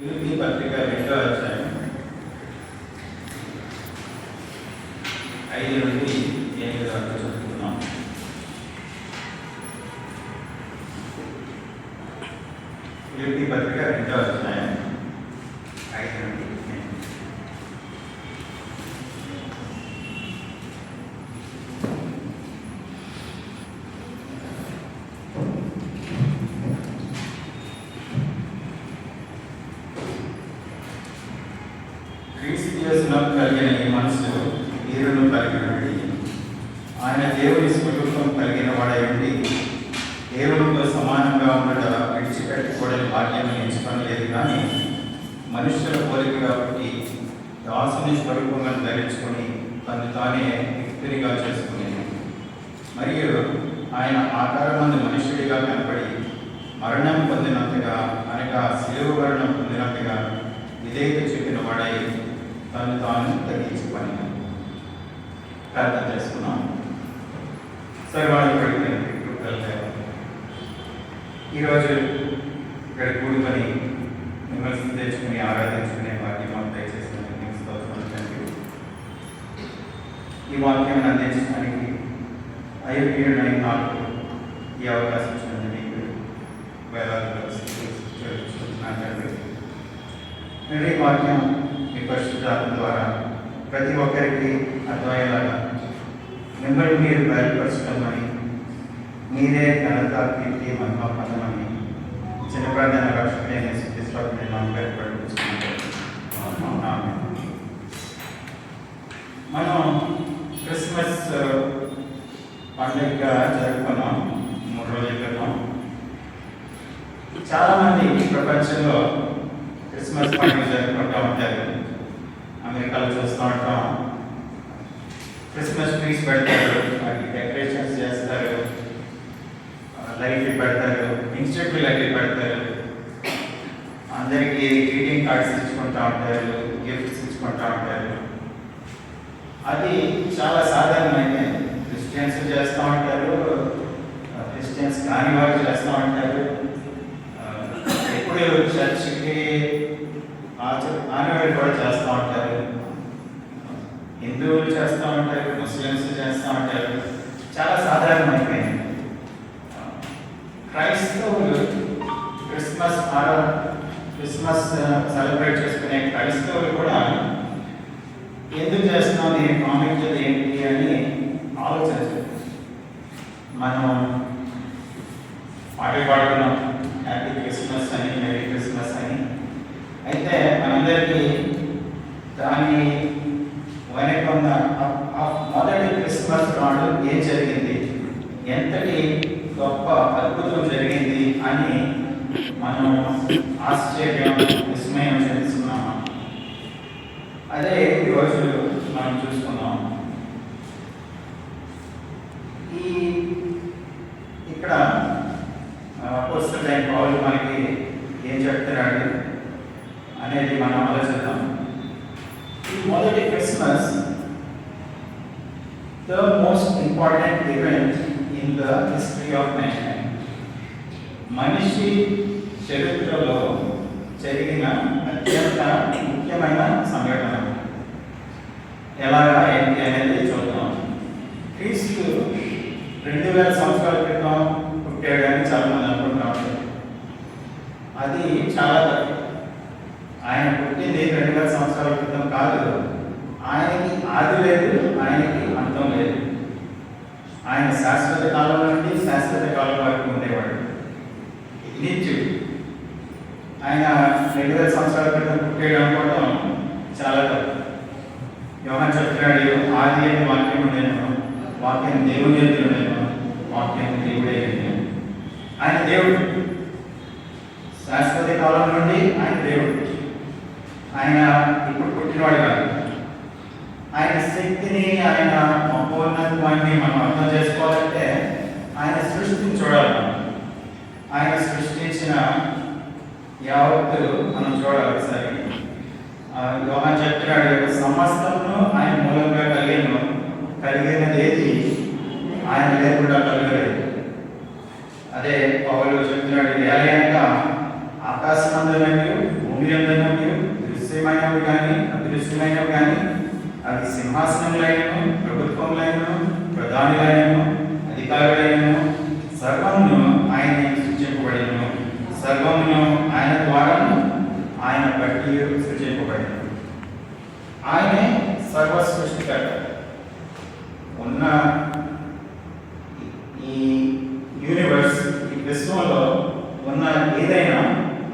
ఫిలిప్పీ పత్రిక 2వ అధ్యాయం 5 నుండి 8 వరకు చదువుతున్నాం. ఫిలిప్పీ పత్రిక 2వ అధ్యాయం 5 నుండి 8. క్రీస్తుయేసునందు కలిగిన ఈ మనసు మీరును కలిగి ఉండి, ఆయన దేవుని స్వరూపం కలిగిన వాడై ఉండి, దేవునితో సమానంగా ఉండట విడిచిపెట్టుకోవడం భాగ్యం ఎంచుకోలేదు. కానీ మనుష్యుల పోలిక కాబట్టి దాసుని స్వరూపంగా ధరించుకొని తను తానే వ్యక్తిగా చేసుకునేది. మరియు ఆయన ఆకారమందు మనుష్యుడిగా కనపడి మరణం పొందినంతగా అనగా శిలువ మరణం పొందినంతగా విధేయత చెప్పిన వాడై తను తాను తగ్గించుకొని ప్రార్థన చేసుకున్నాం. ఈరోజు ఇక్కడ కూడుకొని మిమ్మల్ని తెచ్చుకుని ఆరాధించుకునే వాక్యం దయచేసిన స్తోత్రం. ఈ వాక్యాన్ని అందించడానికి అయోగ్యుడైన నాకు ఈ అవకాశం ఇచ్చినందుకు మీకు వేలాది ఈ వాక్యం మీ పరిశుద్ధాత్మ ద్వారా ప్రతి ఒక్కరికి అర్థమయ్యేలాగా మిమ్మల్ని మీరు బయలుపరచడమని, మీరే ఘనత కీర్తి మహిమ పొందమని చిన్న ప్రార్థన రక్షకుడైన యేసుక్రీస్తుని మనం బయలుపడుతున్నాం. మనం క్రిస్మస్ పండుగ జరుపుకున్నాం 3 రోజుల క్రితం. చాలామంది ప్రపంచంలో క్రిస్మస్ పండుగ జరుపుకుంటూ ఉంటారు. అమెరికాలో చూస్తూ ఉంటాం, క్రిస్మస్ ట్రీస్ పెడతారు, వాటికి డెకరేషన్స్ చేస్తారు, లైట్లు పెడతారు, ఇన్స్టిట్యూట్ లైట్లు పెడతారు, అందరికీ గ్రీటింగ్ కార్డ్స్ ఇచ్చుకుంటూ ఉంటారు, గిఫ్ట్స్ ఇచ్చుకుంటూ ఉంటారు. అది చాలా సాధారణమైనది. క్రిస్టియన్స్ చేస్తూ ఉంటారు, క్రిస్టియన్స్ కాని వారు చేస్తూ ఉంటారు. ఎప్పుడు చర్చికి ఆనవాళ్ళు కూడా చేస్తూ ఉంటారు, హిందువులు చేస్తూ ఉంటారు, ముస్లిమ్స్ చేస్తూ ఉంటారు. చాలా సాధారణమైపోయింది. క్రైస్తవులు క్రిస్మస్ సెలబ్రేట్ చేసుకునే క్రైస్తవులు కూడా ఎందుకు చేస్తున్నాం, దీని ప్రాముఖ్యత ఏంటి అని ఆలోచించారు. మనం పాటలు పాడుకున్నాం, హ్యాపీ క్రిస్మస్ అని, మెరీ క్రిస్మస్ అని. అయితే మనందరికీ దాని వెనక ఉన్న మొదటి క్రిస్మస్ నాడు ఏం జరిగింది, ఎంతటి గొప్ప అద్భుతం జరిగింది అని మనం ఆశ్చర్యం, విస్మయం చెందుతున్నాము. అదే ఈరోజు మనం చూసుకున్నాం. ఇక్కడ అపోస్తలుడైన పౌలు మనకి ఏం చెప్తున్నాడు అనేది మనం ఆలోచిద్దాం. ఈ మొదటి Christmas the most important event in the history of mankind. మనిషి చరిత్రలో జరిగిన అత్యంత ముఖ్యమైన సంఘటన. ఎలాగా ఏంటి అనేది చూద్దాం. క్రీస్తు 2000 సంవత్సరాల క్రితం పుట్టాడని చాలా మంది అనుకుంటా ఉంటారు. అది చాలా తక్కువ. ఆయన పుట్టింది 2000 సంవత్సరాల క్రితం కాదు. ఆయనకి ఆది లేదు, ఆయనకి అంతం లేదు. ఆయన శాశ్వత కాలం నుండి శాశ్వత కాలం వరకు ఉండేవాడు, నిత్యుడు. ఆయన 2000 సంవత్సరాల క్రితం పుట్టాడు అనుకోవడం చాలా తక్కువ. యోహాను చెప్తున్నాడు, ఆది అయిన వాక్యం ఉండేను, వాక్యం దేవుని ఎదురు ఉండేను, వాక్యం దేవుడే. ఆయన దేవుడు, శాశ్వత కాలం నుండి ఆయన దేవుడు. ఆయన ఇప్పుడు పుట్టినవాడు కాదు. ఆయన శక్తిని, ఆయన మహోన్నతాన్ని మనం అర్థం చేసుకోవాలంటే ఆయన సృష్టిని చూడాలి. ఆయన సృష్టించిన యావత్తు మనం చూడాలి ఒకసారి. యోహాను చెప్తున్నాడు, సమస్తమును ఆయన మూలంగా కలిగినది ఏది ఆయన లేకుండా కలగలేదు. అదే పౌలు చెప్తున్నాడు, ఏలయనగా ఆకాశమందునయు భూమి లేనిదైనవి, దృశ్యమైనవి కానీ అదృశ్యమైనవి కానీ, అది సింహాసనములైనను, ప్రభుత్వములైనను, ప్రధానులైనను, అధికారులైనను, సర్వమును ఆయన సృజింపబడినను, సర్వమును ఆయన ద్వారాను ఆయన బట్టి సృజింపబడినను. ఆయనే సర్వ సృష్టికర్త. ఉన్న ఈ యూనివర్స్, ఈ విశ్వంలో ఉన్న ఏదైనా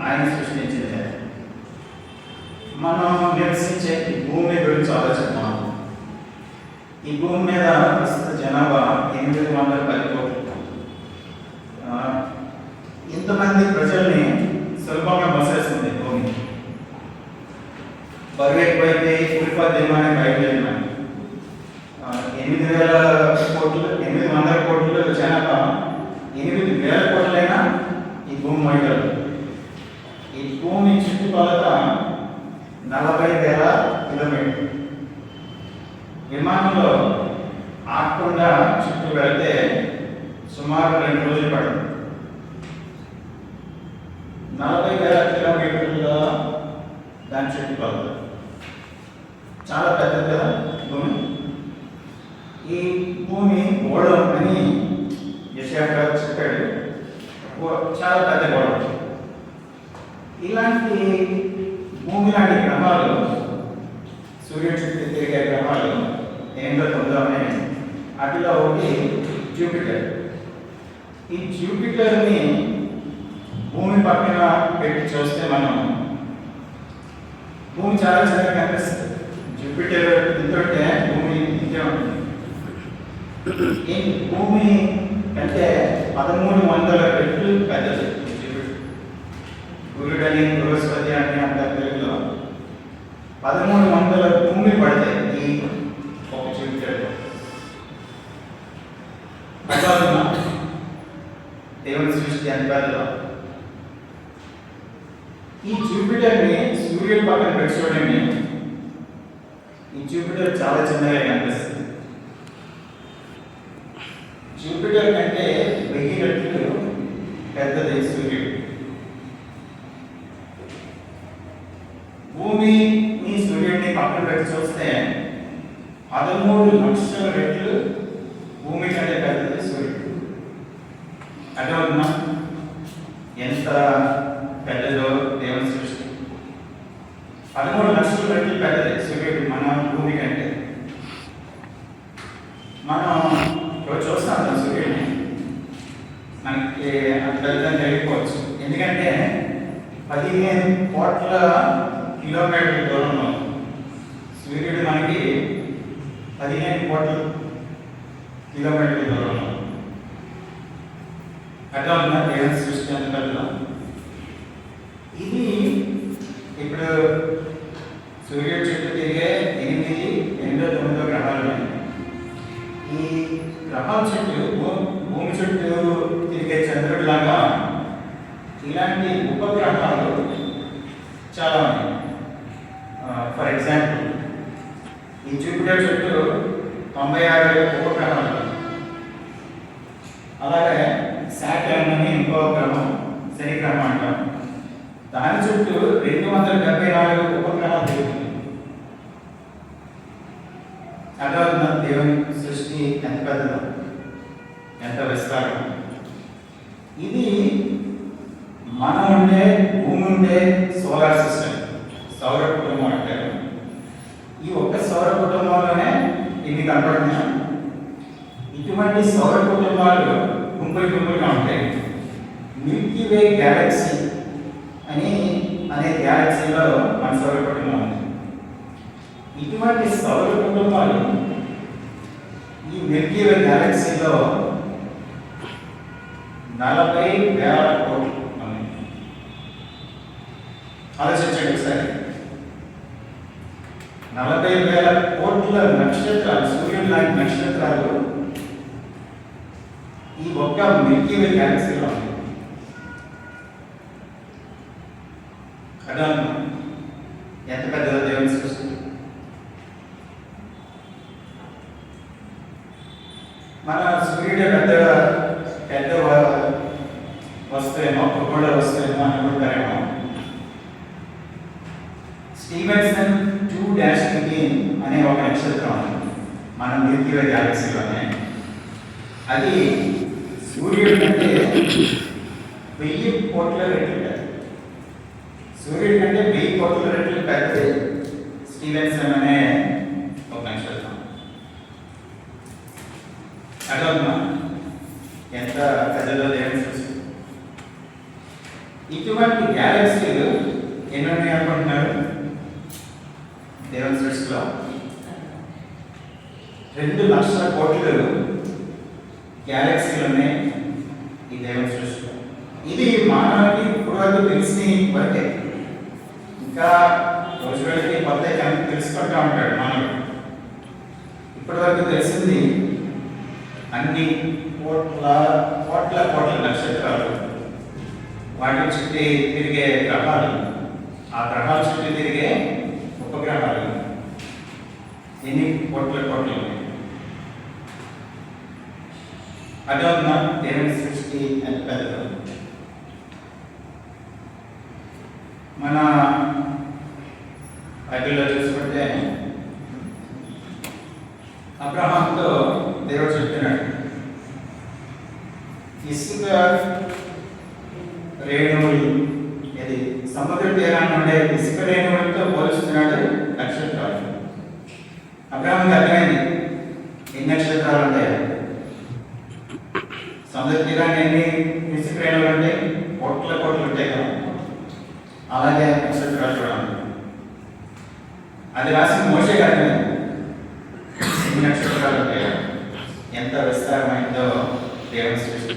ఆయన సృష్టించిందే. మనం నివసించే ఈ భూమి గురించి ఆలోచిద్దాం. ఈ భూమి మీద ప్రస్తుత జనాభా 810 కోట్లు. ఇంతమంది ప్రజల్ని సులభంగా బసేస్తుంది భూమి. బరువు ఎక్కువైతే కూలిపోద్దేమో అని బయలుదేరినాను. 800 కోట్లు జనాభా 8,000 కోట్లైనా ఈ భూమి మోయగలదు. ఈ భూమి చుట్టుకొలత 40,000 కిలోమీటర్లు. విమానంలో ఆకుండా చుట్టూ వెళ్తే సుమారు 2 రోజులు పడుతుంది. 40,000 కిలోమీటర్ల దాని చుట్టుకొలత చాలా పెద్దది కదా భూమి. ఈ భూమి గోళం అని యెషయా గారు చెప్పాడు. చాలా పెద్ద గోళం. ఇలాంటి భూమి లాంటి గ్రహాలు, సూర్యుడి చుట్టూ తిరిగే గ్రహాలు 809 ఉన్నాయి. వాటిలో ఒకటి జూపిటర్. ఈ జూపిటర్ని భూమి పక్కన పెట్టి చూస్తే మనం భూమి చాలా చిన్నగా కనిపిస్తుంది. జూపిటర్ ఇంతుంటే భూమి ఇంతే ఉంటుంది. ఈ భూమి కంటే 1300 రెట్లు పెద్దది జూపిటర్. గురుడని, బృహస్పతి అని అంటారు తెలుగులో. 1300 భూమి పడతాయి ఈ ఒక జూపిటర్. దేవుని సృష్టి ఎంత పెద్దదో. ఈ జూపిటర్ని సూర్యుడి పక్కన పెట్టి చూడండి. ఈ జూపిటర్ చాలా చిన్నగా కనిపిస్తుంది. జూపిటర్ కంటే 1000 రెట్లు పెద్దది సూర్యుడు. భూమిని సూర్యుడిని పక్కన పెట్టి చూస్తే 13 లక్షల రెట్లు భూమి కంటే పెద్దది సూర్యుడు. అర్థమవుతుందా ఎంత పెద్దదో దేవుని సృష్టి? 13 లక్షల రెట్లు పెద్దది సూర్యుడు మన భూమి కంటే. మనం రోజు చూస్తాం సూర్యుడిని, మనకి అంత పెద్దగా తెలియకపోవచ్చు. ఎందుకంటే 15 కోట్ల కిలోమీటర్ల దూరంలో సూర్యుడు మనకి 15 కోట్ల కిలోమీటర్ల దూరంలో. అట్లా ఉన్న దేవుని సృష్టి అంత పెద్దదా? ఇది ఇప్పుడు సూర్యుడు చుట్టూ తిరిగే 8 గ్రహాలు ఉన్నాయి. ఈ గ్రహాల చుట్టూ భూమి చుట్టూ తిరిగే చంద్రుడి లాగా ఇలాంటి ఉపగ్రహాలు చాలా ఉన్నాయి. ఫర్ ఎగ్జాంపుల్ ఈ జూపిటర్ చుట్టూ 96 ఉపగ్రహాలు. అలాగే సాటర్న్ అని ఇంకో గ్రహం, శని గ్రహం అంటాం. దాని చుట్టూ 274 ఉపగ్రహాలు తిరుగుతుంది. అర్థమవుతుందా దేవుని సృష్టి ఎంత పెద్దదో, ఎంత విస్తారం. ఇది మనం ఉండే భూమి ఉండే సోలార్ సిస్టమ్, సౌర కుటుంబం అంటారు. ఈ ఒక్క సౌర కుటుంబంలోనే ఇన్ని కనపడుతున్నాయి. ఇటువంటి సౌర కుటుంబాలు గుంపులుగా ఉంటాయి. మిల్కీ వే గ్యాలక్సీ అనే గ్యాలక్సీలో మన సౌర కుటుంబం ఉంది. ఇటువంటి సౌర కుటుంబాలు ఈ మిల్కీ వే గ్యాలక్సీలో 40,000 కోట్లు ఉన్నాయి. ఆలోచించండి ఒకసారి. 40,000 కోట్ల నక్షత్రాలు, సూర్యుడు లాంటి నక్షత్రాలు ఈ ఒక్క మిల్కీ వే గ్యాలక్సీలో ఉంది. అర్థం ఎంత పెద్దదో దేవుని సృష్టి. మన సూర్యుడు పెద్ద వస్తువేమో, ఖగోళ వస్తువేమో అనుకుంటారేమో. స్టీవెన్సన్ 2-18 అనే ఒక నక్షత్రం మన మిల్కీ వే గ్యాలక్సీలోనే. అది సూర్యుడి కంటే 1000 కోట్ల రెట్లు పెద్దది. సూర్యుడి కంటే 1000 కోట్ల రెట్లు పెద్దది స్టీవెన్సన్ అనే ఒక నక్షత్రం. అర్థమా ఎంత పెద్దదో దేవుని సృష్టి. ఇటువంటి గ్యాలక్సీలు ఎన్ని ఉన్నాయి అనుకుంటున్నారు దేవుని సృష్టిలో? 2 లక్షల కోట్లు గ్యాలక్సీలు ఉన్నాయి ఈ దేవుని సృష్టిలో. ఇది మానవునికి ఇప్పుడు వరకు తెలిసిన వరకే. ఇంకా రోజు రోజుకి కొత్త తెలుసుకుంటూ ఉంటాడు మానవుడు. ఇప్పటి వరకు తెలిసింది అన్ని కోట్ల కోట్ల కోట్ల నక్షత్రాలు, వాటి చుట్టూ తిరిగే గ్రహాలు, ఆ గ్రహాల చుట్టూ తిరిగే ఉపగ్రహాలు ఎన్ని కోట్ల కోట్లు ఉన్నాయి. అదే ఉన్న దేవుని సృష్టి ఎంత పెద్దదో. మన బైబిల్లో చూసుకుంటే అబ్రహాంతో దేవుడు చెప్తున్నాడు, ఇసుక రేణువులు, ఇది సముద్ర తీరాన్ని ఉండే ఇసుక రేణువులతో పోలుస్తున్నాడు నక్షత్రాలు. అబ్రహాంకి అర్థమైంది ఎన్ని నక్షత్రాలు ఉంటాయి. సముద్ర తీరాన్ని ఎన్ని ఇసుక రేణువులు ఉంటాయి? కోట్ల కోట్లు ఉంటాయి కదా. అలాగే నక్షత్రాలు చూడాలి. అది రాసిన మోషే గారు ఎన్ని నక్షత్రాలు ఉంటాయో, ఎంత విస్తారమైందో దేవుని సృష్టి.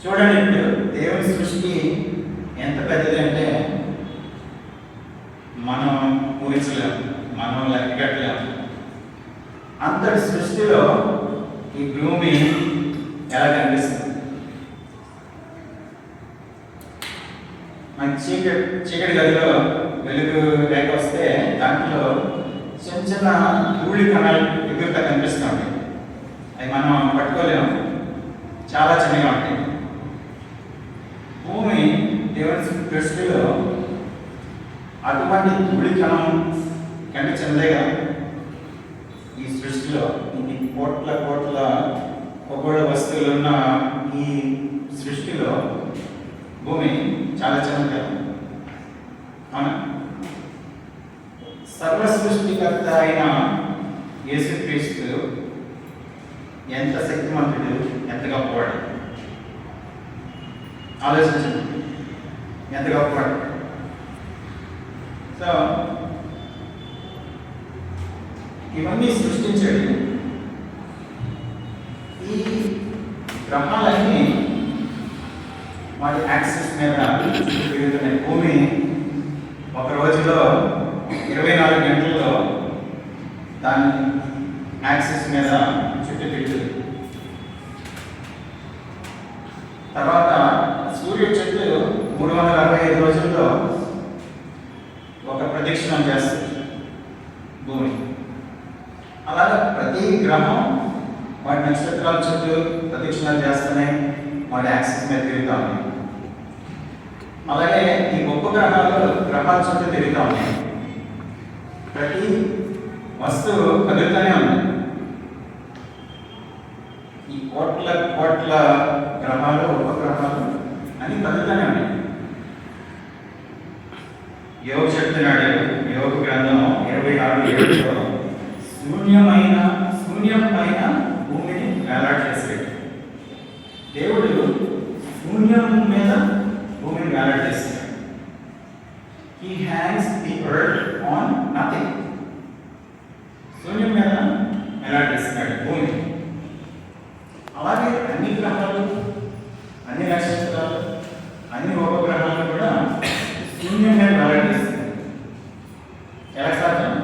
చూడండి, ఇప్పుడు దేవుని సృష్టి ఎంత పెద్దది అంటే మనం ఊహించలేము, మనం లెక్కగట్టలేము. అంతటి సృష్టిలో ఈ భూమి ఎలా కనిపిస్తుంది? మన చీకటి గదిలో వెలుగు రేఖ వస్తే దాంట్లో చిన్న చిన్న ధూళి కణాలు ఎగురుతా కనిపిస్తూ ఉంటాయి. అవి మనం పట్టుకోలేము, చాలా చిన్నగా ఉంటాయి. భూమి దేవుని దృష్టిలో అటువంటి ధూళి కణం కంటే చిన్నదేగా. ఈ సృష్టిలో ఇన్ని కోట్ల కోట్ల ఖగోళ వస్తువులు ఉన్న ఈ సృష్టిలో భూమి చాలా చిన్నది. అవునా? సర్వ సృష్టికర్త అయిన యేసుక్రీస్తు ఎంత శక్తిమంతుడు, ఎంత గొప్పవాడు. ఆలోచించండి, ఎంత గొప్పవాడు. సో ఇవన్నీ సృష్టించాడు. ఈ గ్రహాలన్నీ వాటి యాక్సిస్ మీద తిరుగుతున్నాయి. భూమి ఒక రోజులో 24 గంటల్లో దాని యాక్సిస్ మీద చుట్టూ తిరుగుతుంది. తర్వాత సూర్యుడు చుట్టూ 365 రోజుల్లో ఒక ప్రదక్షిణం చేస్తుంది భూమి. అలాగే ప్రతి గ్రహం వాటి నక్షత్రాల చుట్టూ ప్రదక్షిణాలు చేస్తున్నాయి, వాటి యాక్సిస్ మీద తిరుగుతూ ఉన్నాయి. అలాగే ఈ ఉపగ్రహాలు గ్రహాల చుట్టూ తిరుగుతూ ఉన్నాయి. ప్రతి వస్తువు కదులుతూనే ఉంది. ఈ కోట్ల కోట్ల గ్రహాలు, ఉపగ్రహాలు అన్ని కదులుతూనే ఉన్నాయి. యోగు చెప్తున్నాడు, యోగు గ్రంథం 26:7లో శూన్యం పైన భూమిని వేలాడేసాడు. దేవుడు శూన్యం మీద భూమిని వేలాడేస్తాడు. He hangs the earth on nothing. శూన్యం మీద వేలాడేస్తున్నాడు భూమిని. అలాగే అన్ని గ్రహాలు, అన్ని నక్షత్రాలు, అన్ని ఉపగ్రహాలు కూడా శూన్యం మీద వేలాడేస్తున్నాయి. ఎలా సాధ్యం?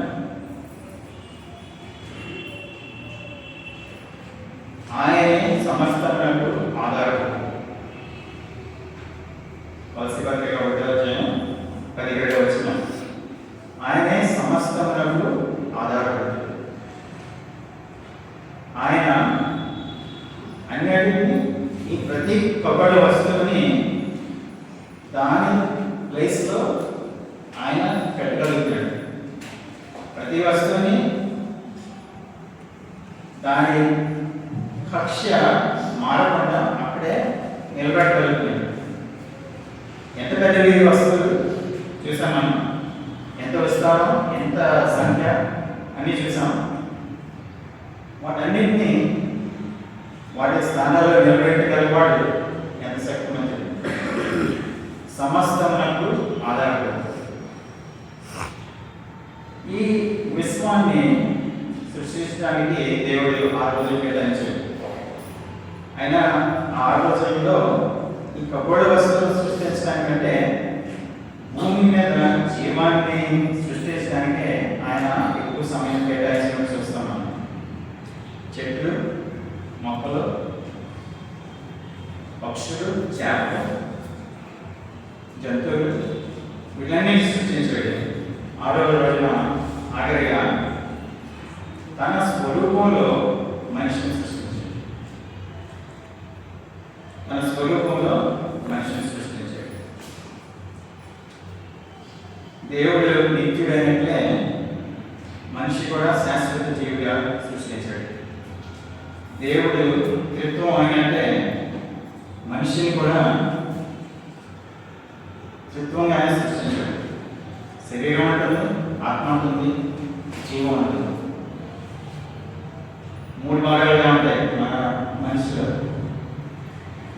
ఆయనే సమస్తమునకు ఆధారపడు. కొలస్సీ పత్రిక 1:17 ఆయనే సమస్తమునకు ఆధారపడు. ఆయన అన్నిటిని, ఈ ప్రతి ఖగోళ వస్తువుని దాని ప్లేస్లో ఆయన ప్రతి వస్తువుని దాని కక్ష్య మారకుండా అక్కడే నిలబెట్టగలుగుతుంది. ఎంత పెద్దవి వస్తువులు చూసాం మనం, ఎంత విస్తారం, ఎంత సంఖ్య అన్నీ చూసాం. వాటన్నింటినీ వాటి స్థానాల్లో నిలబెట్టగలవాడు ఎంత శక్తిమంతుడు. సమస్తమునకు ఆధారపడి ఈ విశ్వాన్ని సృష్టించడానికి దేవుడు 6 రోజులు కేటాయించాడు. అయినా 6 రోజుల్లో ఈ ఖగోళ వస్తువులు సృష్టించడానికంటే భూమి మీద జీవాన్ని సృష్టించడానికే ఆయన ఎక్కువ సమయం కేటాయించినట్టు చూస్తున్నాం. చెట్లు, మొక్కలు, పక్షులు, చేపలు, జంతువులు వీళ్ళన్నీ సృష్టించాడు. 6వ రోజున ఆఖరిగా తన స్వరూపంలో మనిషిని సృష్టించాడు. తన స్వరూపంలో మనిషిని సృష్టించాడు. దేవుడు నిత్యుడైనట్లే మనిషి కూడా శాశ్వత జీవిగా సృష్టించాడు. దేవుడు త్రిత్వం అయినట్టే మనిషిని కూడా త్రిత్వంగానే సృష్టించాడు. శరీరం ఉంటుంది, ఆత్మ ఉంటుంది, జీవం ఉంటుంది. 3 భాగాలుగా ఉంటాయి మన మనిషిలో.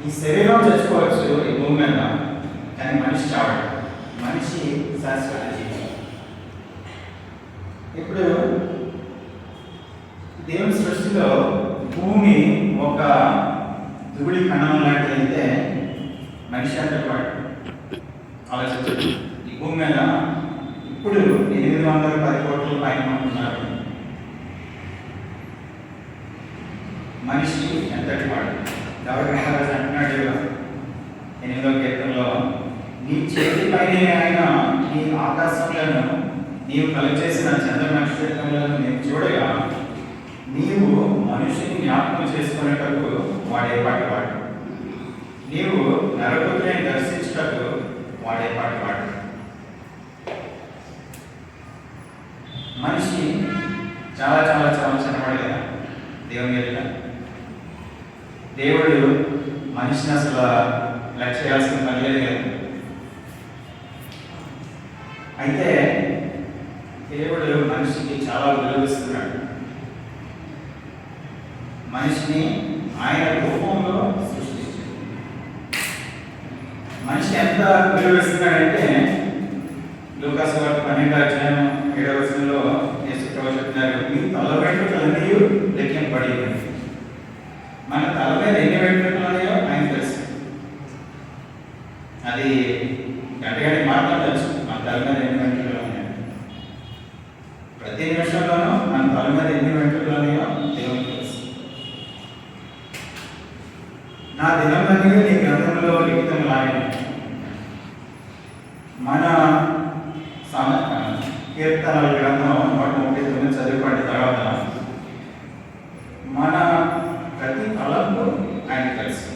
ఈ శరీరం చచ్చిపోవచ్చు ఈ భూమి మీద, కానీ మనిషి చావడు. మనిషి శాశ్వత జీవి. ఇప్పుడు దేవుని సృష్టిలో భూమి ఒక ధూళి కణం లాంటిది అయితే మనిషి అంటే వాడు ఆలోచించండి. ఈ భూమి మీద ఇప్పుడు 810 కోట్ల పైన ఉన్నారు. మనిషి ఎంతటి వాడు? దావీదు మహారాజు అంటున్నాడు 8వ కీర్తనలో, నీ చేతి పైన ఆయన నీ ఆకాశంలను నీవు కలుగజేసిన చంద్ర నక్షత్రములను నేను చూడగా నీవు మనిషిని జ్ఞాపకం చేసుకునేటకు వాడేపాటి వాడు, నీవు నరపుత్రుని దర్శించుటకు వాడేపాటి వాడు. మనిషి చాలా చాలా చాలా చిన్నవాడు కదా దేవుని ఎదుట. దేవుడు మనిషిని అసలు లక్ష్య చేయాల్సిన పని లేదు కదా. అయితే దేవుడు మనిషికి చాలా విలువిస్తున్నాడు. మనిషిని ఆయన రూపంలో సృష్టించాడు. మనిషి ఎంత విలువిస్తున్నాడంటే లూకాసు వార్త 12:7 యేసు ప్రభువు చెప్తున్నారు, మీ తల వెంట్రుకలన్నీ లెక్కింపబడి. మన తల మీద ఎన్ని వెంట్రుకలు ఉన్నాయో ఆయన తెలుసు. అది గంటగంటకి మాట్లాడవచ్చు మన తల మీద ఎన్ని వెంట్రుకలు ఉన్నాయో. ప్రతి నిమిషంలోనూ మన తల మీద ఎన్ని వెంట్రుకలు ఉన్నాయో దేవునికి తెలుసు. నా దినములన్నీ నీ గ్రంథంలో లిఖితం లాగాను. మన కీర్తనల గ్రంథం 139 చదువుకోండి. తర్వాత మన ప్రతి తలంపు ఆయన తెలుసు.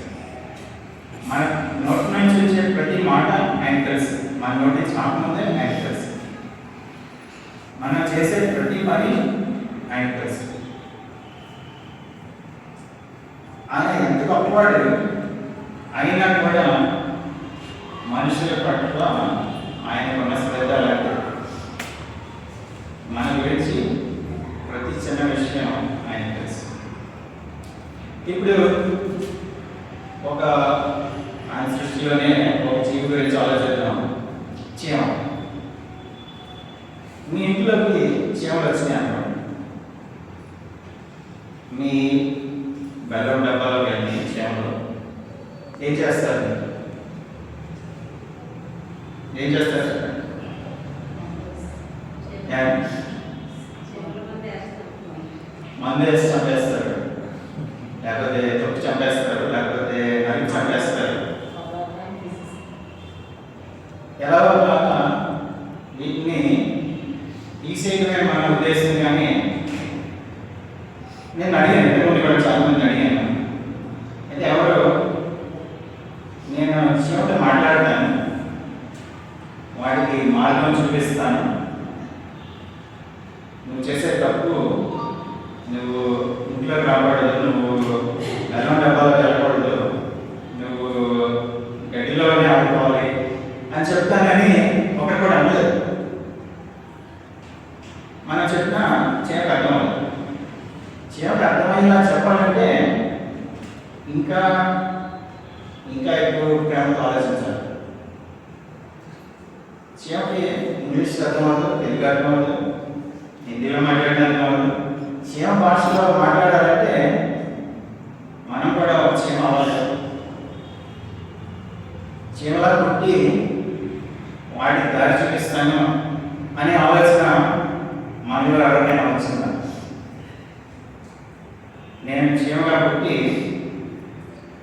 మన నోటి నుంచి వచ్చే ప్రతి మాట ఆయన తెలుసు. మన నోటి నుంచి రాకముందే ఆయన తెలుసు. మనం చేసే ప్రతి పని ఆయన తెలుసు. ఆయన ఎంత గొప్పవాడు అయినా కూడా మనుషుల పట్ల ఆయనకున్న శ్రద్ధ లాంటిది. మన గురించి ప్రతి చిన్న విషయం ఆయన తెలుసు. ఇప్పుడు ఒక ఆయన సృష్టిలోనే ఒక జీవి గురించి ఆలోచిద్దాం. చీమ. మీ ఇంట్లోకి చీమలు వచ్చినాయి అన్నమాట. మీ బెల్లం డబ్బాలో వెళ్ళి చీమలు ఏం చేస్తారు? ఏం చేస్తారు? మందు వేసి చంపేస్తారు, లేకపోతే తొక్కి చంపేస్తారు, లేకపోతే నరికి చంపేస్తారు. ఎలా కాక వీటిని తీసేయడమే మన ఉద్దేశం. కానీ నేను అడిగాను, ఇంతకుముందు కూడా చాలా మంది అడిగాను. అయితే ఎవరు నేను చీమతో మాట్లాడతాను, వాడికి మార్గం చూపిస్తాను, నువ్వు చేసే తప్పు, నువ్వు ఇంట్లోకి రాకూడదు, నువ్వు బెల్లం డబ్బాలోకి వెళ్ళకూడదు, నువ్వు గడ్డిలోనే ఆడుకోవాలి అని చెప్తానని ఒకటి కూడా అనలేదు. మనం చెప్పినా చీమకు అర్థమవుతుంది. చీమకు అర్థమయ్యేలా చెప్పాలంటే ఇంకా ఇంకా ఎక్కువ ప్రేమతో ఆలోచించాలి. చీమకి ఇంగ్లీష్ అర్థమవుతుంది, తెలుగు అర్థమవుతుంది, హిందీలో మాట్లాడడం అర్థమవుతుంది. చీమ భాషలో మాట్లాడాలంటే మనం కూడా ఒక చీమ అవ్వాలి. చీమలా పుట్టి వాడికి దారి చూపిస్తాను అనే ఆలోచన మనలో ఎవరికైనా వచ్చిందా? నేను చీమగా పుట్టి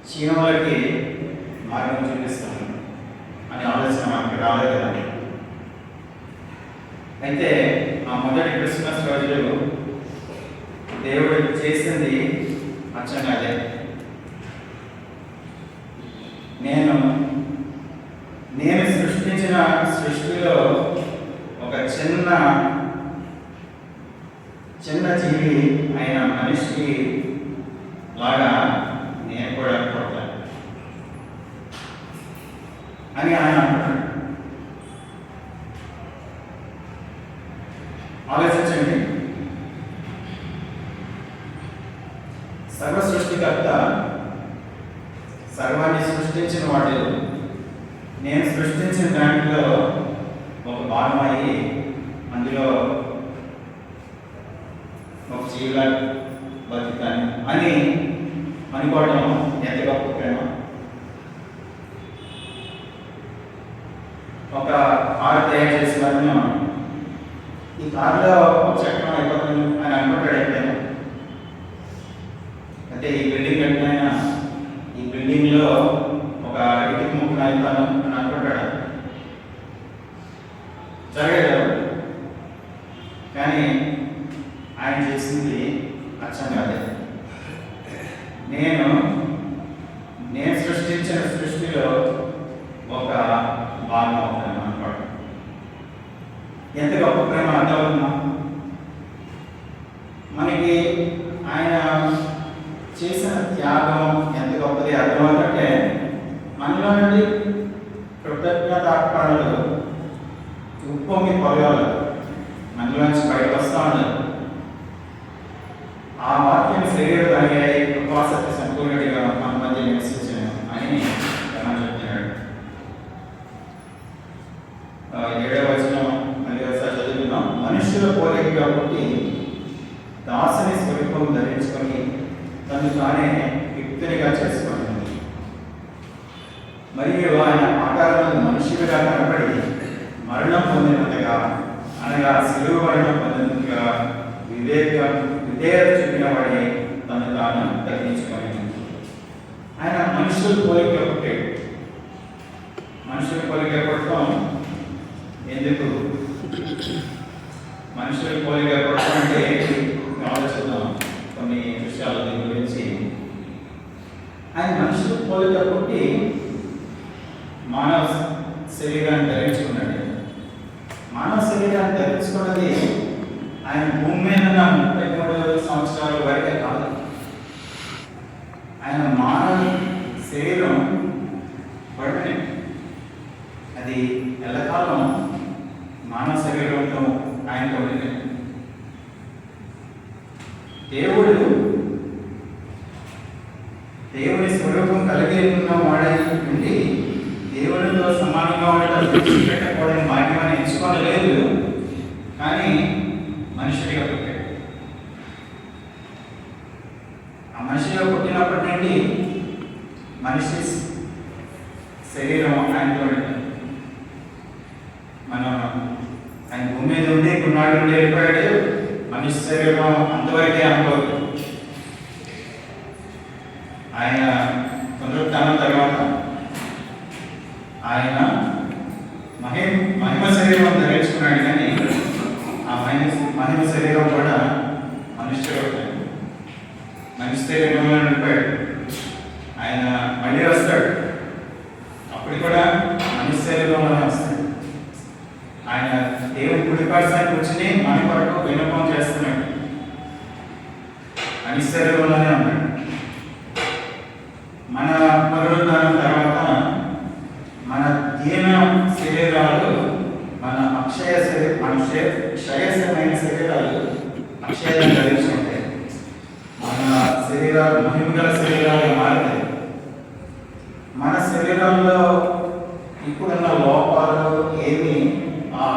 చీమలకి మార్గం చూపిస్తాను అనే ఆలోచన మనకి రాలేదు కదా. అయితే ఆ మొదటి క్రిస్మస్ రోజు దేవుడు చేసింది అచ్చంగా అదే. నేను సృష్టించిన సృష్టిలో ఒక చిన్న జీవి అయిన మనిషి లాగా నేను కూడా పుట్టాను అని ఆయన అంటున్నాడు. ఆలోచించండి, సర్వ సృష్టికర్త, సర్వాన్ని సృష్టించిన వాడు నేను సృష్టించిన దాంట్లో ఒక భాగం అయ్యి అందులో ఒక జీవిలా బతుకుతాను అని అనుకోవడం ఎంత గొప్ప ప్రేమ. ఒక కారు తయారు చేసే వాళ్ళను ఈ కారులో ఒక చక్రం అయిపోతుంది అని అనుకుంటాడు అయిపోయాను. అంటే ఈ బిల్డింగ్ కట్టిన ఈ బిల్డింగ్లో ఒక ఇటుక ముక్కను అయిపోతాను అని అనుకుంటాడు. జరగదు. కానీ ఆయన చేసింది అచ్చం కాదే. నేను సృష్టించిన సృష్టిలో ఒక భాగం అవుతాను అనుకోవడం ఎంత గొప్ప ప్రేమ అర్థమవుతుందా మనకి? ఆయన చేసిన త్యాగం ఎంత గొప్పది అర్థమవుతుంటే మనలో నుండి కృతజ్ఞతాకారులు ఉప్పొంగి పొలగాలి మనలోంచి బయటకు వస్తూ ఉండదు. ఆ వాక్యం శరీరం అయ్యాయి ఉపవాసத்தை సంపూర్ణుడిగా మన మధ్య నివసించాను అని చెప్తున్నాడు. 7వ వచనం మళ్ళీ ఒకసారి చదువుతున్నాం. మనుషుల పోలికగా పుట్టి దాసుని స్వరూపం ధరించుకొని తను తానే యుక్తునిగా చేసుకుని మరియు ఆయన ఆకారంలో మనుషులుగా కనబడి మరణం పొందినంతగా అనగా శిలువ మరణం పొందినంతగా విధేయత చూపిన వాడి తను తాను తగ్గించుకొని ఆయన మనుషుల పోలిక పుట్టాడు. మనుషుల పోలిక పుట్టడం ఎందుకు? మనుషుల పోలిక పుట్టడం అంటే ఏంటి ఆలోచిద్దాం కొన్ని విషయాలు దీని గురించి. ఆయన మనుషుల పోలిక పుట్టి మానవ శరీరాన్ని ధరించుకున్నాడు. మానవ శరీరాన్ని ధరించుకున్నది ఆయన భూమి మీద ఉన్న 33 సంవత్సరాల వరకే కాదు. ఆయన మానవ శరీరం పడిపోయింది. అది ఎల్లకాలం మానవ శరీరంతో ఆయనతో ఉండింది. దేవుని స్వరూపం కలిగి ఉన్న వాడై ఉండి దేవునితో సమానంగా ఉండడం పెట్టకూడని భాగ్యమని ఎంచుకోలేదు. కానీ మనుషుడిగా పుట్టాడు. ఆ మనిషిగా పుట్టినప్పటి నుండి మనిషి శరీరం ఆయనతో మనం ఆయన భూమి మీద ఉండి కొన్నాడు నుండి వెళ్ళిపోయాడు. మనిషి శరీరం అంతవరకే అనుకోదు. ఆయన పునరుత్థానం తర్వాత ఆయన మహిమ శరీరం ధరించుకున్నాడు. కానీ ఆ మహిమ శరీరం కూడా మనుష్యుడు మనిషి శరీరంలో ఉండిపోయాడు. ఆయన మళ్ళీ వస్తాడు, అప్పుడు కూడా మనిషి శరీరంలోనే వస్తాడు. ఆయన దేవుని కుడిపార్శ్వాన్ని కూర్చుని మన కొరకు విన్నపం చేస్తున్నాడు. అని శరీరంలోనే ఉన్నాడు. మన పునరుద్ధానం తర్వాత మన దీన శరీరాలు, మన క్షయమైన శరీరాలు అక్షయం ధరించుకుంటాయి. మన శరీరాలు మహిమగల శరీరాలు మారుతాయి. మన శరీరంలో ఇప్పుడున్న లోపాలు ఏమి ఆ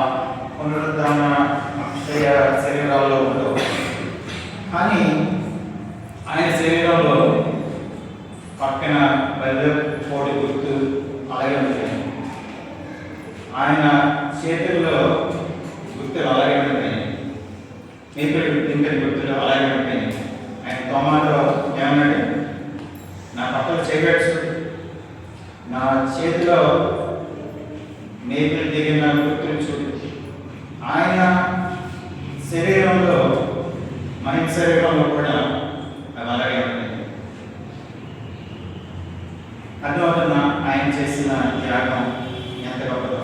పునరుద్ధాన అక్షయ శరీరాల్లో ఉండవు. కానీ ఆయన శరీరంలో పక్కన బల్లె పోటీ గుర్తు అలాగే ఉంటాయి. ఆయన చేతుల్లో గుర్తులు అలాగే ఉంటాయి. నీతులు తింటని గుర్తులు అలాగే ఉంటాయి. ఆయన తొమాలో ఏమన్నాడు, నా పక్కన చేయవచ్చు, నా చేతిలో నేపులు దిగిన గుర్తులు చూడు. ఆయన శరీరంలో మన శరీరంలో కూడా అది అలాగే ఉంటుంది. అందువలన ఆయన చేసిన త్యాగం ఎంత గొప్పదో.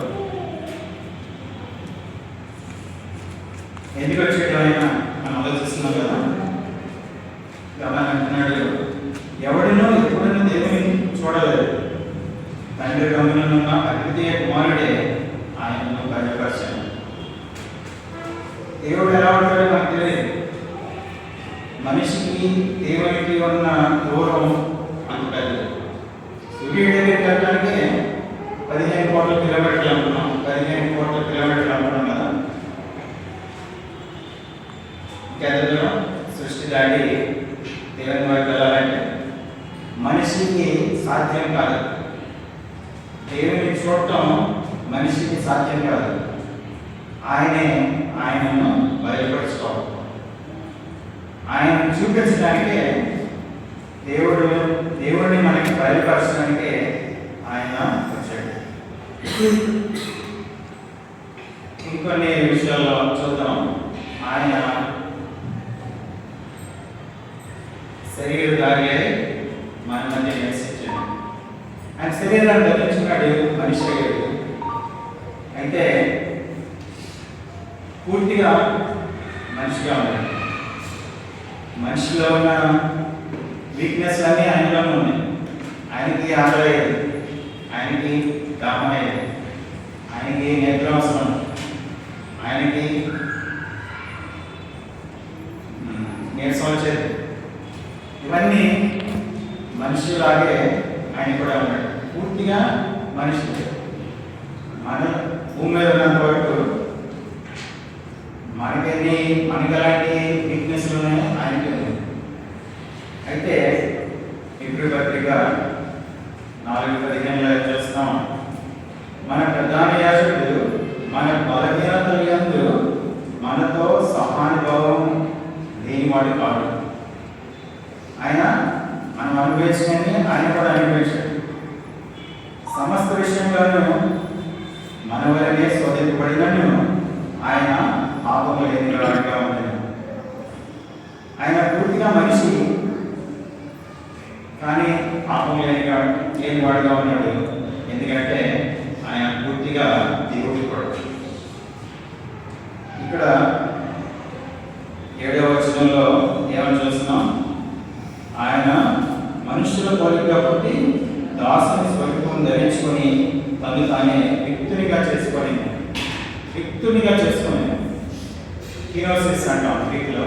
ఎందుకు వచ్చేటో ఆయన మనం ఆలోచిస్తున్నాం కదా. అంటున్నాడు, ఎవడినో ఎప్పుడైనా దేవుని చూడలేదు, తండ్రి గమనున్న అద్వితీయ కుమారుడే ఆయనను బయలుపరిచాడు. దేవుడు ఎలా ఉంటాడో నాకు తెలియదు. మనిషికి దేవునికి ఉన్న దూరం అంత పెద్దది. సూర్యుడి దగ్గరికి వెళ్ళడానికి 15 కోట్ల కిలోమీటర్లు అనుకున్నాం. 15 కోట్ల కిలోమీటర్లు అనుకున్నాం కదా. ఇంకెంత దూరం సృష్టి దాడి దేవుని వైపు వెళ్ళాలంటే మనిషికి సాధ్యం కాదు. దేవుని చూడటం మనిషికి సాధ్యం కాదు. ఆయనను బయలుపరుచుకోవాలి. ఆయన చూపించడానికే దేవుడిని మనకి బయలుపరచడానికే ఆయన వచ్చాడు. ఇంకొన్ని విషయాల్లో చూద్దాం. ఆయన శరీరధారి మన మధ్య నివసించాడు. ఆయన శరీరాన్ని ధరించుకున్నాడు, మనిషి అయ్యాడు. అయితే పూర్తిగా మనిషిగా ఉన్నాడు. మనిషిలో ఉన్న వీక్నెస్ అన్నీ ఆయనలోనే ఉన్నాయి. ఆయనకి ఆదరయ్యేది, ఆయనకి దాహమయ్యేది, ఆయనకి నేత్రం అవసరం, ఆయనకి నీరసం వచ్చేది. ఇవన్నీ మనిషిలాగే ఆయన కూడా ఉన్నాడు. పూర్తిగా మనిషి. మన భూమి మీద ఉన్నంత వరకు మనకి అలాంటి వీక్నెస్లు ఉన్నాయి, ఆయనకి ఉంది. అయితే ఇప్పుడు పత్రిక 4:15 చూస్తాం. మన ప్రధాన యాజకుడు మన బలహీనతల యందు మనతో సహానుభావం లేనివాడు కాడు. ఆయన మనం అనుభవించని ఆయన కూడా అనుభవించాడు. సమస్త విషయంలోనూ మన వలనే శోధింపబడినను ఆయన పాపము లేనివాడుగా ఉన్నాడు. ఆయన పూర్తిగా మనిషి, కానీ పాపం లేనివాడుగా ఉన్నాడు. ఎందుకంటే ఆయన పూర్తిగా దేవుడి కొడుకు. ఇక్కడ 7వ వచనంలో ఏమని చూస్తున్నాం, ఆయన మనుషుల పోలికగా పుట్టి దాసుని స్వరూపం ధరించుకొని తను తానే రిక్తునిగా చేసుకొని కీనోసిస్ అంటాం గ్రీకులో.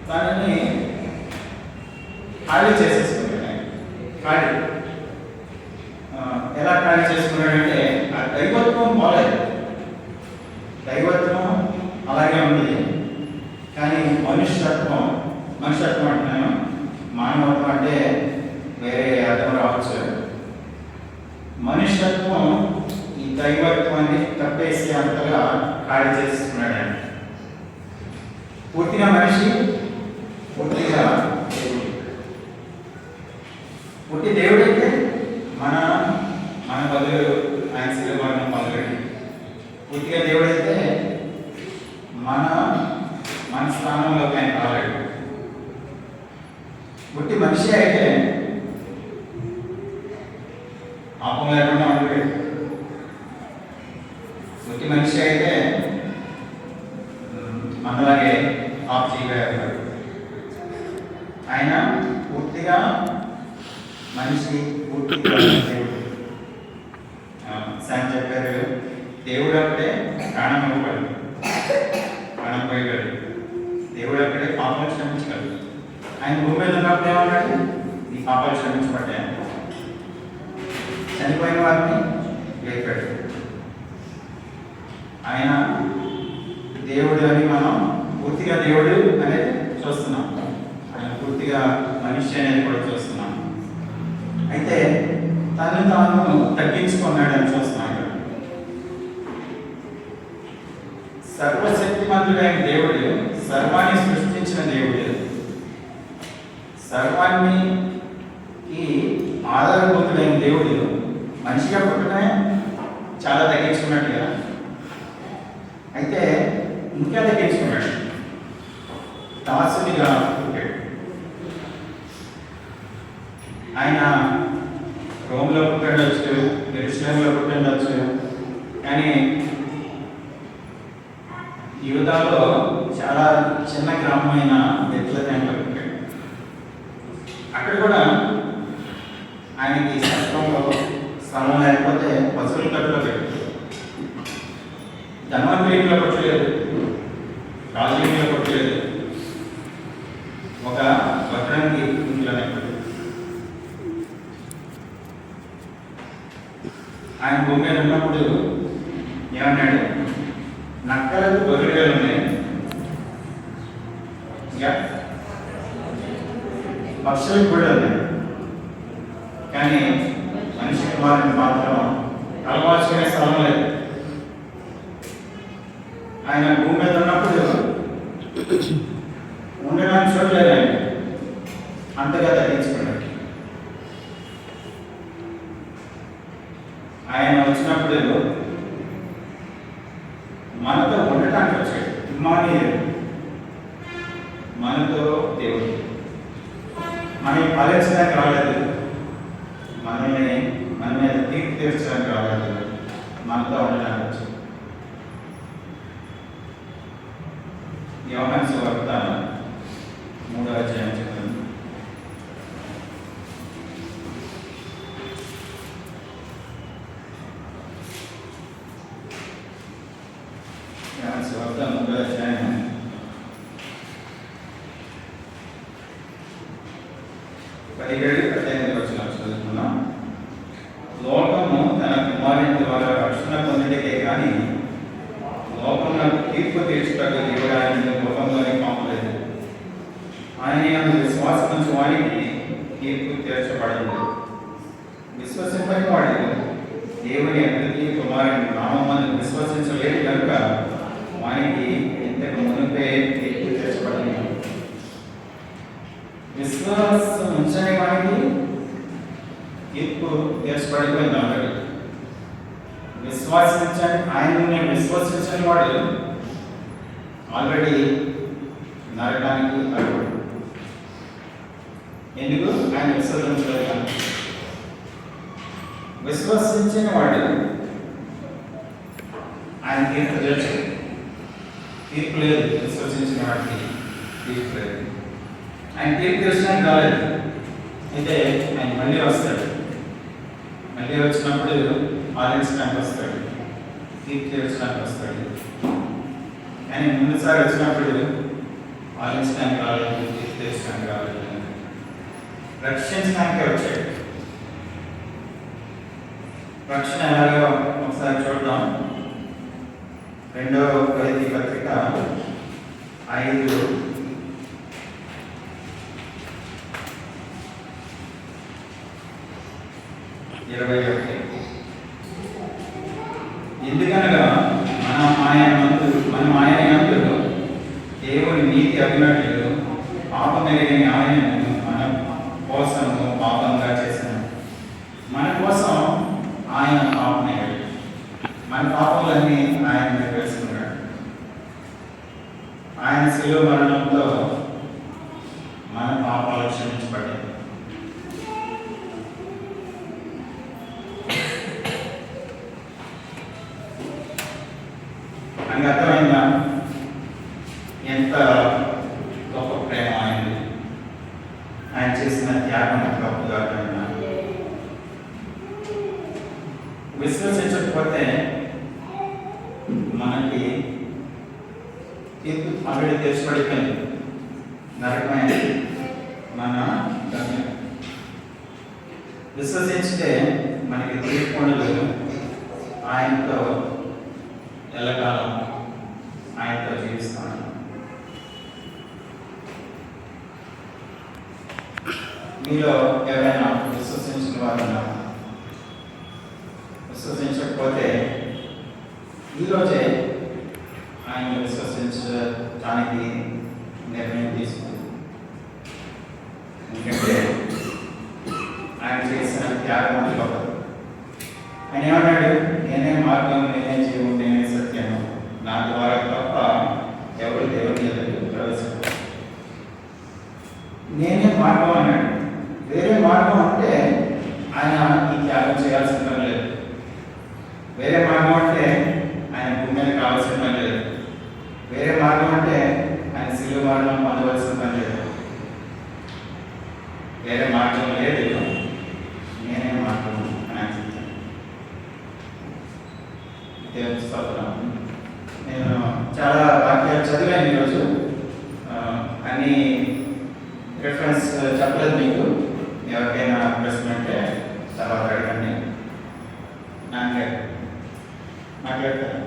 దానిని ఖాళీ చేసేసుకున్నాడు. ఖాళీ ఎలా ఖాళీ చేసుకున్నాడంటే ఆ దైవత్వం పోలేదు. దైవత్వం అలాగే ఉంది, కానీ మనుష్యత్వం అంటున్నాను, మానవత్వం అంటే వేరే అర్థం రావచ్చు. మనుష్యత్వం ఈ దైవత్వాన్ని తప్పేసి అంతగా ఖాళీ చేసుకున్నాడు. పూర్తిగా మనిషి, పూర్తిగా దేవుడు. పుట్టి దేవుడైతే మన బదులు ఆయన శిలువను మొదలెట్టి, పూర్తిగా దేవుడైతే మన స్థానంలోకి ఆయన రాలేడు. పుట్టి మనిషి అయితే పాపం లేకుండా ఉండలేదు. ఒట్టి మనిషి అయితే మనలాగే ఆఫ్ చేయగలిగారు. ఆయన పూర్తిగా మనిషి, పూర్తిగా దేవుడు. సార్ చెప్పారు, దేవుడు అప్పుడే ప్రాణం ఇవ్వగలడు, ప్రాణం పోయగలడు. దేవుడు అక్కడే పాపాలు క్షమించగలడు. ఆయన భూమి మీద ఉన్నప్పుడు ఏమన్నాడు? ఈ పాపాలు క్షమించబడ్డాయి. చనిపోయిన వారిని లేపాడు. ఆయన దేవుడు అని మనం పూర్తిగా దేవుడు అనేది చూస్తున్నాం, ఆయన పూర్తిగా మనిషి అనేది కూడా చూస్తున్నాం. అయితే తను తాను తగ్గించుకున్నాడని చూస్తున్నాడు. సర్వశక్తిమంతుడైన దేవుడు, సర్వాన్ని సృష్టించిన దేవుడు, సర్వానికి ఆధారభూతుడైన దేవుడు మనిషిగా పుట్టనే చాలా తగ్గించుకున్నాడు కదా. అయితే ఇంకా తగ్గించుకున్నాడు, దాసునిగా పుట్టాడు. ఆయన రోమ్లో పుట్టిండొచ్చు, జెరూసలేంలో పుట్టిండొచ్చు, కానీ యూదాలో చాలా చిన్న గ్రామమైన బెత్లెహేంలో పుట్టాడు. అక్కడ కూడా ఆయనకి సత్రంలో స్థలం లేకపోతే పశువుల కట్టులో పెట్టాడు. ధనవంతుల ఇంట్లో కొట్టలేదు, రాజు ఇంట్లో కొట్టలేదు, ఒక వడ్రంగి ఇంట్లోనే పెట్టాడు. ఆయన భూమి మీద ఉన్నప్పుడు ఏమన్నాడు? నక్కలకు గొర్రెలు ఉన్నాయి, ఇంకా పక్షులకు కూడా ఉన్నాయి, కానీ మనిషి కుమారుని మాత్రం అలవాల్చుకునే స్థలం లేదు. ఆయన భూమి మీద ఉన్నప్పుడు ఉండడానికి చూడలేదు, ఆయన అంతగా తగ్గించుకున్నాడు. ఆయన వచ్చినప్పుడు మనతో ఉండటానికి వచ్చాడు. ఇమ్మానుయేలు, మనతో దేవుడు. మనల్ని పాలించడానికి రాలేదు, మనల్ని మన మీద తీర్పు తీర్చడానికి రాలేదు, మనతో ఉండడానికి వచ్చాడు. యోహాను సువార్త 3వ అధ్యాయం చెప్తుంది. యోహాను సువార్త 3వ అధ్యాయం 17-18 వచనాలు చదువుకున్నాం. లోకము తన కుమారుని ద్వారా రక్షణ పొందడికే కానీ లోకంలో తీర్పు తీర్చుటకు దేవుడు ఆయన లోకంలోనే పంపలేదు. ఆయన విశ్వాసం వారికి తీర్పు తీర్చబడింది. విశ్వసింపని వాడు దేవుని అద్వితీయ కుమారుని నామమును విశ్వసించలేదు కనుక వానికి ఇంతకు మునుపే తీర్పు తీర్చబడింది. విశ్వాసం ఉంచని వానికి తీర్పు తీర్చబడిపోయింది ఆల్రెడీ. విశ్వాసించని, ఆయన్ని విశ్వసించని వాడు ఆల్రెడీ నరకానికి అర్హుడు. ఎందుకు? ఆయన విశ్వసించలేదు. విశ్వసించిన వాడు ఆయన తీర్పు తీర్చడు. తీర్పు లేదు, విశ్వసించిన వాడికి తీర్పు లేదు. ఆయన తీర్పు తీర్చడానికి రాలేదు. అయితే ఆయన మళ్ళీ వస్తాడు. మళ్ళీ వచ్చినప్పుడు పాలించడానికి వస్తాడు, తీర్పు తీర్చడానికి వస్తాడు. కానీ ముందుసారి వచ్చినప్పుడు పాలించడానికి రాలేదు, తీర్పు తీర్చడానికి రాలేదు, రక్షించడానికే వచ్చాడు. రక్షణ ఎలాగో ఒకసారి చూద్దాం. 2వ కొరింథీ పత్రిక 5:21. ఎందుకనగా మనం ఆయన యందు దేవుని నీతి అభినట్లు పాపమెరిగిన ఆయనను మన కోసము పాపంగా చేశాను. మన కోసం ఆయన పాపమయ్యాడు, మన పాపములన్నీ ఆయన మీద వేసుకున్నాడు. ఆయన శిలువ మరణంతో మన పాపాలు క్షమించబడ్డాయి. మనకి అర్థమైందా ఎంత గొప్ప ప్రేమ ఆయనది, ఆయన చేసిన త్యాగం గొప్పగా అర్థమైందా? విశ్వసించకపోతే మనకి తీర్పు ఆల్రెడీ తెచ్చిపడిపోయింది, నరకమైంది మన గమ్యం. విశ్వసించితే మనకి తీర్పుండలు, ఆయనతో ఎల్లకాలం ఆయనతో జీవిస్తాను. మీలో ఎవరైనా విశ్వసించిన వారు ఉన్నారు? విశ్వసించకపోతే ఈరోజే ఆయన విశ్వసించడానికి నిర్ణయం తీసుకుంది. ఎందుకంటే ఆయన చేసిన త్యాగం గొప్పది. ఆయన ఏమన్నాడు? నేనే మార్గం, నేనే జీవం, నేనే సత్యము, నా ద్వారా తప్ప ఎవరు దేవుని ఎదురు ప్రవేశించారు. నేనే మార్గం అన్నాడు. వేరే మార్గం అంటే ఆయన ఈ త్యాగం చేయాల్సిన పని లేదు. వేరే మార్గం అంటే ఆయన భూమి మీద కావాల్సిన పని లేదు. వేరే మార్గం అంటే ఆయన శిలువ మరణం పొందవలసిన పని లేదు. వేరే మార్గం లేదు, నేనే మార్గం అని చెప్తాను. దేవుని స్తోత్రం. నేను చాలా వాక్యాలు చదివాను ఈరోజు, అన్ని రిఫరెన్స్ చెప్పలేదు మీకు. ఎవరికైనా ప్రశ్న అంటే తర్వాత అడగండి. మాట్లాడతాను.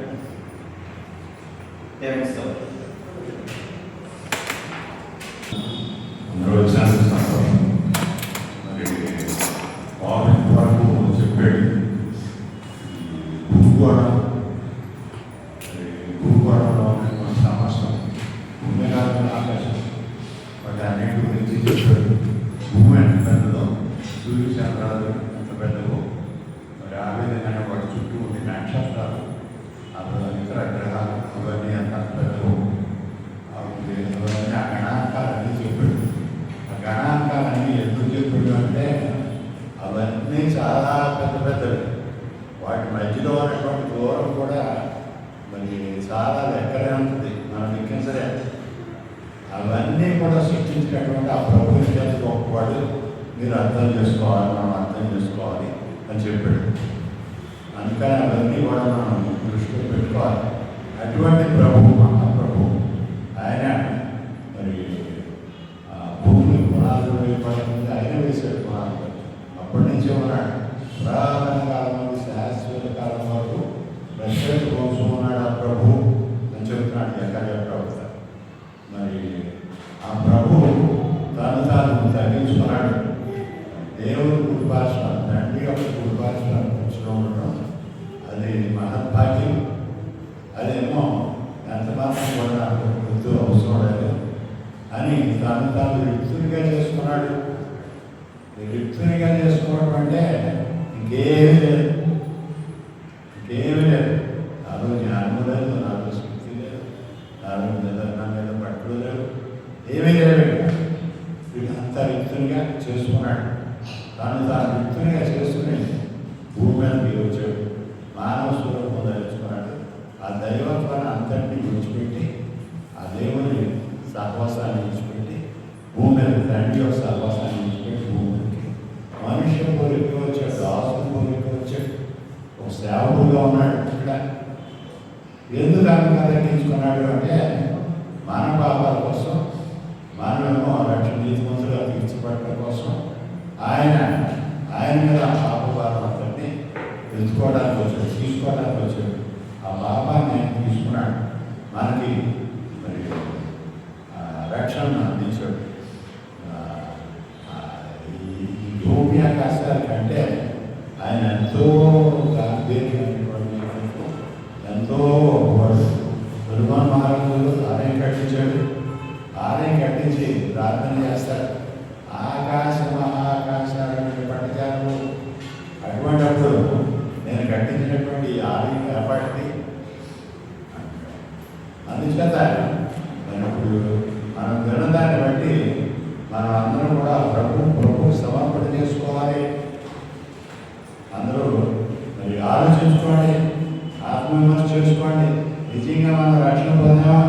దేవుని స్తోత్రం. అందరూ వచ్చినందుకు సంతోషం. మరి పాయింట్ వరకు చెప్పాడు. భూగోళంలో కొన్ని సమస్యలు భూమిరాజు ఆకాశం వాటి అన్నిటి గురించి చెప్పాడు. భూమి ఎంత పెద్దదో, సూర్యచంద్రాలు ఎంత పెద్దవో, మరి ఆ విధంగానే వాటి చుట్టూ ఉండే నక్షత్రాలు, ఇతర గ్రహాలు అవన్నీ ఎంత పెద్దవో, అవన్నీ ఆ గణాంకాలన్నీ చెప్పాడు. ఆ గణాంకాలన్నీ ఎందుకు చెప్పాడు అంటే అవన్నీ చాలా పెద్ద పెద్దవి. వాటి మధ్యలో ఉన్నటువంటి దూరం కూడా మరి చాలా లెక్కలే ఉంటుంది, మనం లెక్కించలే. అవన్నీ కూడా సృష్టించినటువంటి ఆ ప్రభుత్వం చేత గొప్పవాడు, మీరు అర్థం చేసుకోవాలి, మనం అర్థం చేసుకోవాలి అని చెప్పాడు. అందుకని అవన్నీ కూడా మనం దృష్టిలో పెట్టుకోవాలి. అటువంటి ప్రభు, మహాప్రభు ఆయన మరి భూమి పునాదులు వేయబడింది, ఆయన వేసాడు పునాదులు. అప్పటి నుంచే ఉన్నాడు. పురాతన కాలం నుండి శాశ్వత కాలం వరకు రక్షణ కోసం ఉన్నాడు ఆ ప్రభు అని చెప్తున్నాడు ఎక్కడ ప్రవక్త. మరి ఆ ప్రభు తాను తగ్గించుకున్నాడు. దేవుని కుటుంబాశ్వ తండ్రి యొక్క కుటుంబాశ్వాన్ని కూర్చుని ఉండడం అది మహద్భాగ్యం. అదేమో ఎంత మాత్రం కూడా నాకు వృద్ధి అవసరం లేదు అని తాను రిక్తునిగా చేసుకున్నాడు. రిక్తునిగా చేసుకోవడం అంటే ఇంకేమీ లేదు, ఇంకేమీ లేదు. నాలో జ్ఞానం లేదు, నాలో శక్తి లేదు, నాలో నా మీద పట్టులు లేవు, ఏమీ లేవు. వీళ్ళంతా రిక్తునిగా చేసుకున్నాడు. తాను రిక్తునిగా చేసుకుని భూమి మీద వచ్చాడు. మానవ స్వరూపం ధరించుకున్నాడు. ఆ దైవత్వాన్ని అంతటినీ విడిచిపెట్టి, ఆ దేవుని సహవాసాన్ని విడిచిపెట్టి, భూమి మీద తండ్రి యొక్క సహవాసాన్ని విడిచిపెట్టి భూమికి మనుష్య పోలికి వచ్చాడు, దాసుని పోలికి వచ్చాడు. ఒక సేవకుడుగా ఉన్నాడు. ఇక్కడ ఎందుకు అంతగా తగ్గించుకున్నాడు అంటే మన పాపాల కోసం, మనమేమో రక్షణ నీతిమంతులుగా తీర్చిపడటం కోసం ఆయన మీద ఆ పాప భారం అంతటినీ తెలుసుకోవడానికి వచ్చాడు, తీసుకోవడానికి వచ్చాడు. ఆ పాపాన్ని ఆయన తీసుకున్నాడు, మనకి మరి రక్షణను అందించాడు. ఈ భూమి ఆకాశాల కంటే ఆయన ఎంతో గాంభీర్యమైనటువంటి, ఎంతో హనుమాన్ మహారాజులు ఆలయం కట్టించాడు. ఆలయం కట్టించి ప్రార్థన చేస్తాడు. ఆకాశ మహాకాశాలు పట్టకాలు అటువంటిప్పుడు నేను కట్టించినటువంటి ఆలయం ఏర్పడింది. అందుచేత ఇప్పుడు మనం వినదాన్ని బట్టి మనం అందరం కూడా ప్రభు సమర్పణ చేసుకోవాలి. అందరూ మరి ఆలోచించుకోండి, ఆత్మవిమర్శ చేసుకోండి. నిజంగా మనం రక్షణ పొందామా,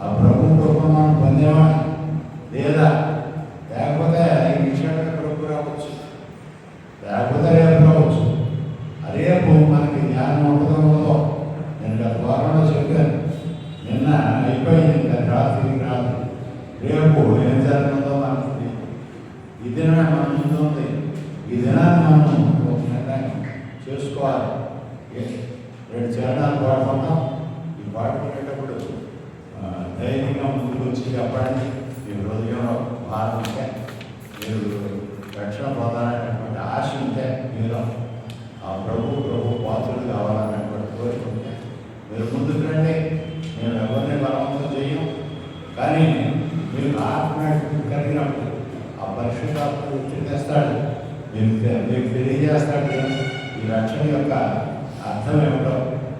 ఆ ప్రభు కృపను మనం పొందామా లేదా, లేకపోతే ఈ విషయాన్ని ప్రభు రావచ్చు, లేకపోతే రేపు రావచ్చు. రేపు మనకి జ్ఞానం ఉండదు. నేను గత వారంలో చెప్పాను, నిన్న అయిపోయింది, ఇంకా రాత్రి రాదు. రేపు ఏం జరుగుతుందో మనకు తెలియదు. ఈ దినమే మన ముందు ఉంది. ఈ దినాన్ని మనం ఒక నిర్ణయం చేసుకోవాలి. రెండు చరణాలు పాడుకుంటాం. ఈ పాడుకునేటప్పుడు ధైర్యంగా ముందుకు వచ్చి చెప్పండి. మీ హృదయంలో భారం ఉంటే, మీరు రక్షణ పొందాలనేటువంటి ఆశ ఉంటే, మీరు ఆ ప్రభు పాత్రలు కావాలనేటువంటి కోరిక ఉంటే మీరు ముందుకు రండి. మేము ఎవరిని బలవంతం చేయం, కానీ మీరు ఆత్మ కలిగినప్పుడు ఆ పరిశుద్ధాత్మ తెస్తాడు, మీకు తెలియజేస్తాడు. ఈ రక్షణ యొక్క అర్థం ఏమిటో,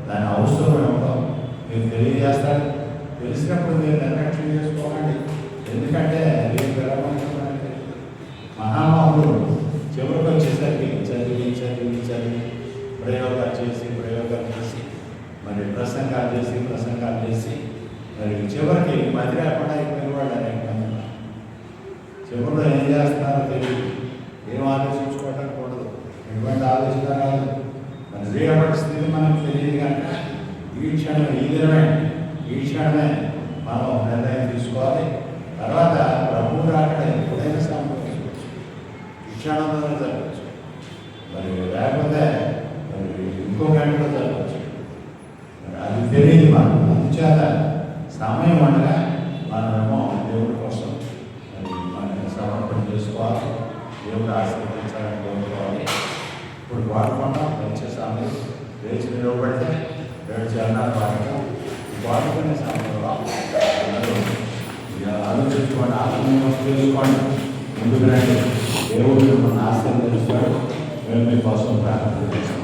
దాని అవసరం ఏమిటో మీకు తెలియజేస్తాడు. తెలిసినప్పుడు మీరు నిర్లక్ష్యం చేసుకోకండి. ఎందుకంటే రేపు వెళ్ళమంటున్నాను. మహామహుడు చివరికి వచ్చేసరికి చదివి ప్రయోగాలు చేసి మరి ప్రసంగాలు చేసి మరి చివరికి మధ్య లేకుండా అయిపోయినవాడు అనేక మంది. చివరిలో ఏం చేస్తున్నారో తెలియదు, ఏం ఆలోచించుకోవటానికి కూడదు, ఎటువంటి ఆలోచన రాదు. మరి రేపటి స్థితి మనకు తెలియదు కనుక ఈ క్షణమే మనం నిర్ణయం తీసుకోవాలి. తర్వాత ప్రభువు రాకడ ఎప్పుడైనా సంభవించవచ్చు, ఈ క్షణంలోనే జరగవచ్చు, మరి లేకపోతే మరి ఇంకో గంటలో జరగవచ్చు. మరి అది తెలియదు మనం. అందుచేత సమయం ఉండగా మనమేమో దేవుడి కోసం మరి మనం సమర్పణ చేసుకోవాలి, దేవుడు ఆశీర్వదించాలని కోరుకోవాలి. ఇప్పుడు పాడుకుంటాం. వచ్చే సమయం లేచి నిలబడితే 2 చరణాలు పాడటం. పాడుకునే సమయంలో ఆలోచించుకోండి, ఆత్మీయం చేసుకోండి, ముందుకు రండి. దేవుడు మిమ్మల్ని ఆశీర్వదిస్తాడు. మేము మీకోసం ప్రార్థన చేస్తాం.